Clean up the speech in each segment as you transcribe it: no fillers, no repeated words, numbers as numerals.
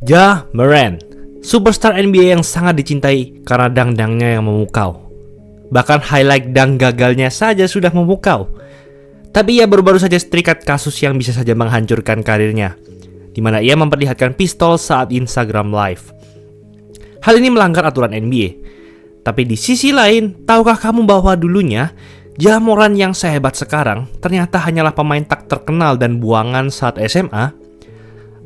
Ja Morant, superstar NBA yang sangat dicintai karena dang-dangnya yang memukau. Bahkan highlight dang gagalnya saja sudah memukau. Tapi ia baru-baru saja terikat kasus yang bisa saja menghancurkan karirnya, di mana ia memperlihatkan pistol saat Instagram Live. Hal ini melanggar aturan NBA. Tapi di sisi lain, tahukah kamu bahwa dulunya Ja Morant yang sehebat sekarang ternyata hanyalah pemain tak terkenal dan buangan saat SMA?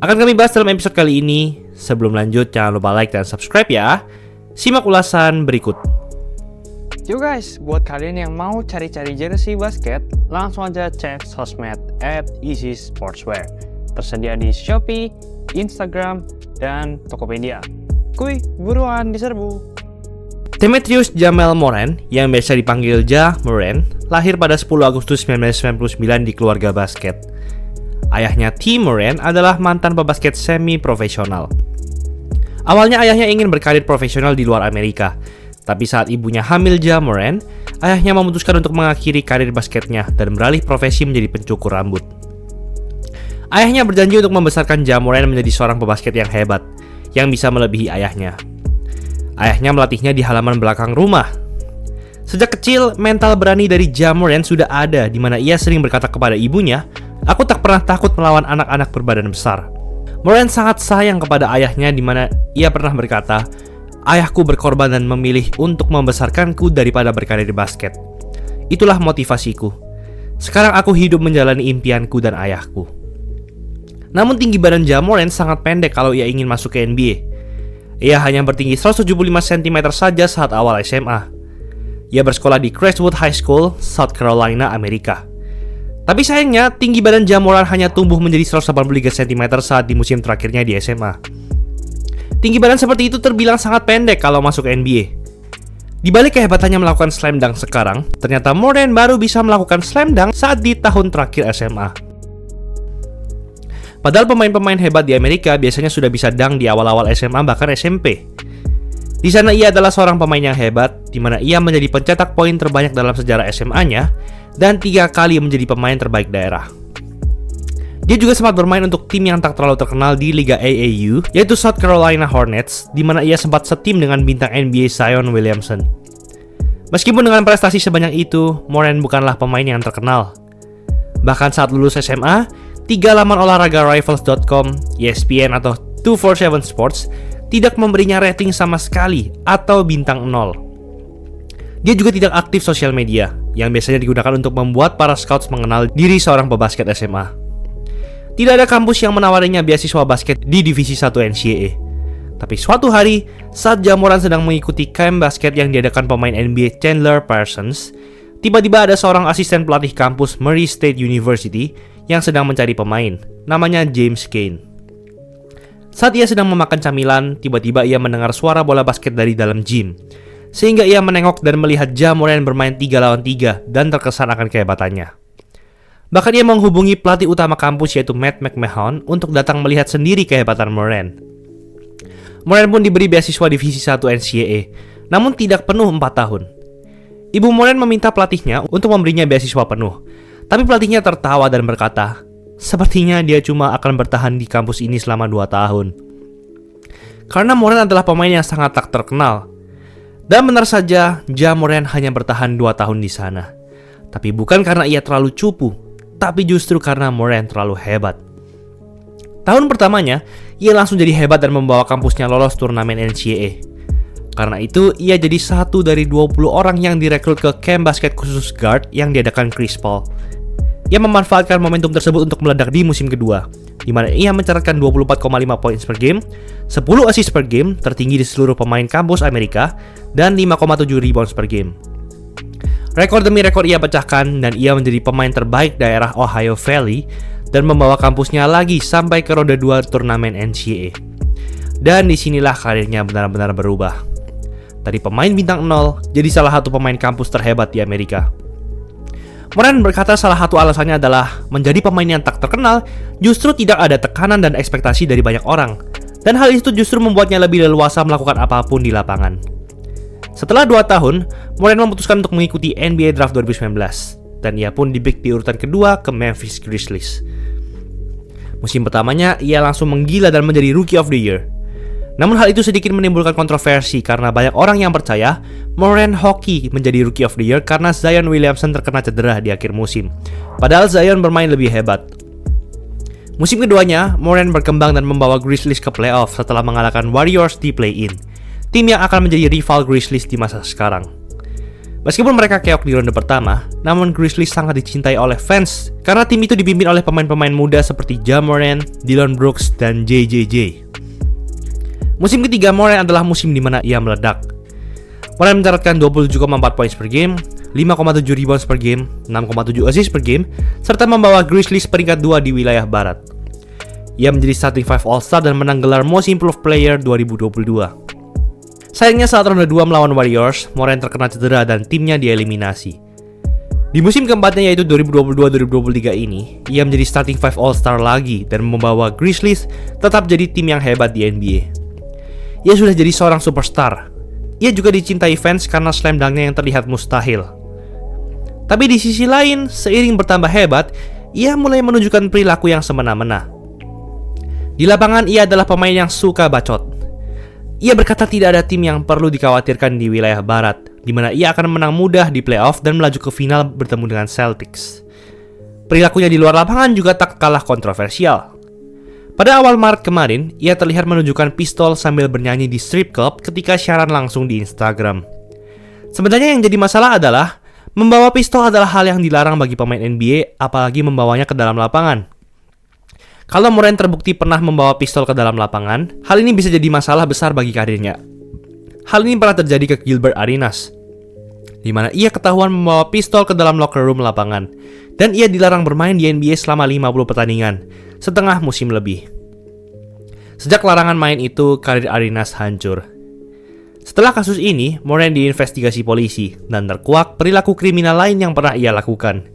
Akan kami bahas dalam episode kali ini. Sebelum lanjut, jangan lupa like dan subscribe ya. Simak ulasan berikut. Yo guys, buat kalian yang mau cari-cari jersey basket, langsung aja cek sosmed @easysportswear. Tersedia di Shopee, Instagram, dan Tokopedia. Kuy, buruan diserbu. Demetrius Jamel Morant, yang biasa dipanggil Ja Morant, lahir pada 10 Agustus 1999 di keluarga basket. Ayahnya T. Morant adalah mantan pebasket semi-profesional. Awalnya ayahnya ingin berkarir profesional di luar Amerika, tapi saat ibunya hamil Ja Morant, ayahnya memutuskan untuk mengakhiri karir basketnya dan beralih profesi menjadi pencukur rambut. Ayahnya berjanji untuk membesarkan Ja Morant menjadi seorang pebasket yang hebat, yang bisa melebihi ayahnya. Ayahnya melatihnya di halaman belakang rumah. Sejak kecil, mental berani dari Ja Morant sudah ada, di mana ia sering berkata kepada ibunya, "Aku tak pernah takut melawan anak-anak berbadan besar." Morant sangat sayang kepada ayahnya, di mana ia pernah berkata, "Ayahku berkorban dan memilih untuk membesarkanku daripada berkarir di basket. Itulah motivasiku. Sekarang aku hidup menjalani impianku dan ayahku." Namun tinggi badan Ja Morant sangat pendek kalau ia ingin masuk ke NBA. Ia hanya bertinggi 175 cm saja saat awal SMA. Ia bersekolah di Crestwood High School, South Carolina, Amerika. Tapi sayangnya, tinggi badan Ja Morant hanya tumbuh menjadi 183 cm saat di musim terakhirnya di SMA. Tinggi badan seperti itu terbilang sangat pendek kalau masuk NBA. Di balik kehebatannya melakukan slam dunk sekarang, ternyata Morant baru bisa melakukan slam dunk saat di tahun terakhir SMA. Padahal pemain-pemain hebat di Amerika biasanya sudah bisa dunk di awal-awal SMA bahkan SMP. Di sana ia adalah seorang pemain yang hebat, di mana ia menjadi pencetak poin terbanyak dalam sejarah SMA-nya dan 3 kali menjadi pemain terbaik daerah. Dia juga sempat bermain untuk tim yang tak terlalu terkenal di Liga AAU, yaitu South Carolina Hornets, di mana ia sempat setim dengan bintang NBA Zion Williamson. Meskipun dengan prestasi sebanyak itu, Morant bukanlah pemain yang terkenal. Bahkan saat lulus SMA, 3 laman olahraga Rivals.com, ESPN atau 247 Sports tidak memberinya rating sama sekali atau bintang 0. Dia juga tidak aktif sosial media, yang biasanya digunakan untuk membuat para scouts mengenal diri seorang pebasket SMA. Tidak ada kampus yang menawarinya beasiswa basket di Divisi 1 NCAA. Tapi suatu hari, saat Ja Morant sedang mengikuti camp basket yang diadakan pemain NBA Chandler Parsons, tiba-tiba ada seorang asisten pelatih kampus Murray State University yang sedang mencari pemain, namanya James Cain. Saat ia sedang memakan camilan, tiba-tiba ia mendengar suara bola basket dari dalam gym, sehingga ia menengok dan melihat Ja Morant bermain 3 lawan 3 dan terkesan akan kehebatannya. Bahkan ia menghubungi pelatih utama kampus yaitu Matt McMahon untuk datang melihat sendiri kehebatan Morant. Morant pun diberi beasiswa Divisi 1 NCAA, namun tidak penuh 4 tahun. Ibu Morant meminta pelatihnya untuk memberinya beasiswa penuh, tapi pelatihnya tertawa dan berkata, sepertinya dia cuma akan bertahan di kampus ini selama 2 tahun. Karena Morant adalah pemain yang sangat tak terkenal. Dan benar saja, Ja Morant hanya bertahan 2 tahun di sana. Tapi bukan karena ia terlalu cupu, tapi justru karena Morant terlalu hebat. Tahun pertamanya, ia langsung jadi hebat dan membawa kampusnya lolos turnamen NCAA. Karena itu, ia jadi satu dari 20 orang yang direkrut ke camp basket khusus guard yang diadakan Chris Paul. Ia memanfaatkan momentum tersebut untuk meledak di musim kedua, di mana ia mencatatkan 24,5 poin per game, 10 assist per game, tertinggi di seluruh pemain kampus Amerika, dan 5,7 rebounds per game. Rekor demi rekor ia pecahkan dan ia menjadi pemain terbaik daerah Ohio Valley dan membawa kampusnya lagi sampai ke ronde 2 turnamen NCAA. Dan disinilah karirnya benar-benar berubah. Dari pemain bintang 0 jadi salah satu pemain kampus terhebat di Amerika. Morant berkata salah satu alasannya adalah menjadi pemain yang tak terkenal justru tidak ada tekanan dan ekspektasi dari banyak orang. Dan hal itu justru membuatnya lebih leluasa melakukan apapun di lapangan. Setelah 2 tahun, Morant memutuskan untuk mengikuti NBA Draft 2019 dan ia pun di-pick di urutan kedua ke Memphis Grizzlies. Musim pertamanya, ia langsung menggila dan menjadi Rookie of the Year. Namun hal itu sedikit menimbulkan kontroversi karena banyak orang yang percaya Morant hoki menjadi Rookie of the Year karena Zion Williamson terkena cedera di akhir musim. Padahal Zion bermain lebih hebat. Musim keduanya, Morant berkembang dan membawa Grizzlies ke playoff setelah mengalahkan Warriors di play-in, tim yang akan menjadi rival Grizzlies di masa sekarang. Meskipun mereka keok di ronde pertama, namun Grizzlies sangat dicintai oleh fans karena tim itu dipimpin oleh pemain-pemain muda seperti Ja Morant, Dillon Brooks, dan JJJ. Musim ketiga Morant adalah musim di mana ia meledak. Morant mencatatkan 27,4 poin per game, 5,7 rebounds per game, 6,7 assist per game, serta membawa Grizzlies peringkat 2 di wilayah barat. Ia menjadi starting 5 All-Star dan menang gelar Most Improved Player 2022. Sayangnya saat ronde 2 melawan Warriors, Morant terkena cedera dan timnya dieliminasi. Di musim keempatnya yaitu 2022-2023 ini, ia menjadi starting 5 All-Star lagi dan membawa Grizzlies tetap jadi tim yang hebat di NBA. Ia sudah jadi seorang superstar. Ia juga dicintai fans karena slam dunk-nya yang terlihat mustahil. Tapi di sisi lain, seiring bertambah hebat, ia mulai menunjukkan perilaku yang semena-mena. Di lapangan, ia adalah pemain yang suka bacot. Ia berkata tidak ada tim yang perlu dikhawatirkan di wilayah barat, di mana ia akan menang mudah di playoff dan melaju ke final bertemu dengan Celtics. Perilakunya di luar lapangan juga tak kalah kontroversial. Pada awal Maret kemarin, ia terlihat menunjukkan pistol sambil bernyanyi di strip club ketika siaran langsung di Instagram. Sebenarnya yang jadi masalah adalah, membawa pistol adalah hal yang dilarang bagi pemain NBA, apalagi membawanya ke dalam lapangan. Kalau Morant terbukti pernah membawa pistol ke dalam lapangan, hal ini bisa jadi masalah besar bagi karirnya. Hal ini pernah terjadi ke Gilbert Arenas, di mana ia ketahuan membawa pistol ke dalam locker room lapangan, dan ia dilarang bermain di NBA selama 50 pertandingan, setengah musim lebih. Sejak larangan main itu, karir Arenas hancur. Setelah kasus ini, Morant diinvestigasi polisi dan terkuak perilaku kriminal lain yang pernah ia lakukan.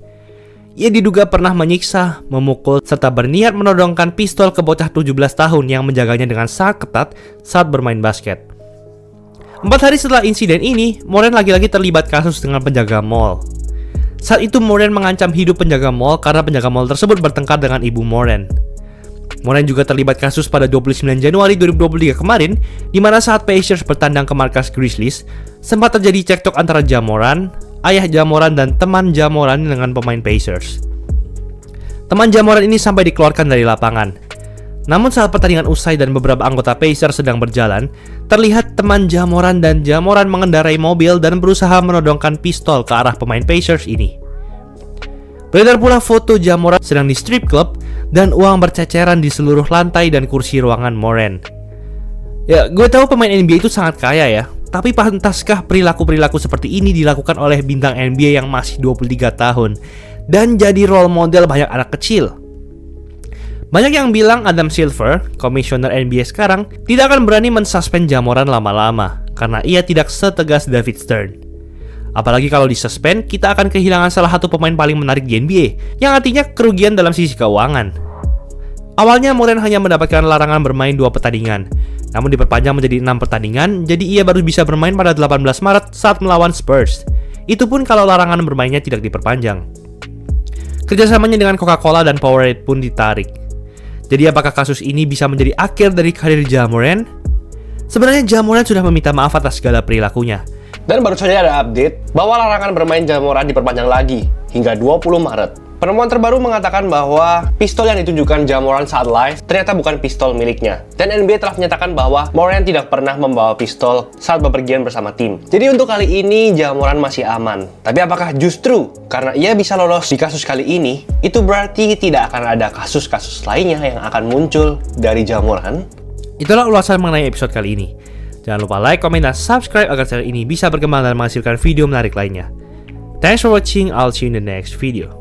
Ia diduga pernah menyiksa, memukul, serta berniat menodongkan pistol ke bocah 17 tahun yang menjaganya dengan sangat ketat saat bermain basket. 4 hari setelah insiden ini, Morant lagi-lagi terlibat kasus dengan penjaga mall. Saat itu Morant mengancam hidup penjaga mall karena penjaga mall tersebut bertengkar dengan ibu Morant. Morant juga terlibat kasus pada 29 Januari 2023 kemarin, di mana saat Pacers bertandang ke markas Grizzlies, sempat terjadi cekcok antara Ja Morant, ayah Ja Morant, dan teman Ja Morant dengan pemain Pacers. Teman Ja Morant ini sampai dikeluarkan dari lapangan. Namun saat pertandingan usai dan beberapa anggota Pacers sedang berjalan, terlihat teman Ja Morant dan Ja Morant mengendarai mobil dan berusaha menodongkan pistol ke arah pemain Pacers ini. Beredar pula foto Ja Morant sedang di strip club dan uang berceceran di seluruh lantai dan kursi ruangan Morant. Ya, gue tahu pemain NBA itu sangat kaya ya, tapi pantaskah perilaku-perilaku seperti ini dilakukan oleh bintang NBA yang masih 23 tahun dan jadi role model banyak anak kecil? Banyak yang bilang Adam Silver, komisioner NBA sekarang, tidak akan berani mensuspend Ja Morant lama-lama karena ia tidak setegas David Stern. Apalagi kalau disuspend, kita akan kehilangan salah satu pemain paling menarik di NBA, yang artinya kerugian dalam sisi keuangan. Awalnya Morant hanya mendapatkan larangan bermain 2 pertandingan, namun diperpanjang menjadi 6 pertandingan, jadi ia baru bisa bermain pada 18 Maret saat melawan Spurs. Itu pun kalau larangan bermainnya tidak diperpanjang. Kerjasamanya dengan Coca-Cola dan Powerade pun ditarik. Jadi apakah kasus ini bisa menjadi akhir dari karir Ja Morant? Sebenarnya Ja Morant sudah meminta maaf atas segala perilakunya. Dan baru saja ada update bahwa larangan bermain Ja Morant diperpanjang lagi hingga 20 Maret. Penemuan terbaru mengatakan bahwa pistol yang ditunjukkan Ja Morant saat live ternyata bukan pistol miliknya. Dan NBA telah menyatakan bahwa Morant tidak pernah membawa pistol saat bepergian bersama tim. Jadi untuk kali ini Ja Morant masih aman. Tapi apakah justru karena ia bisa lolos di kasus kali ini, itu berarti tidak akan ada kasus-kasus lainnya yang akan muncul dari Ja Morant? Itulah ulasan mengenai episode kali ini. Jangan lupa like, komen, dan subscribe agar channel ini bisa berkembang dan menghasilkan video menarik lainnya. Thanks for watching, I'll see you in the next video.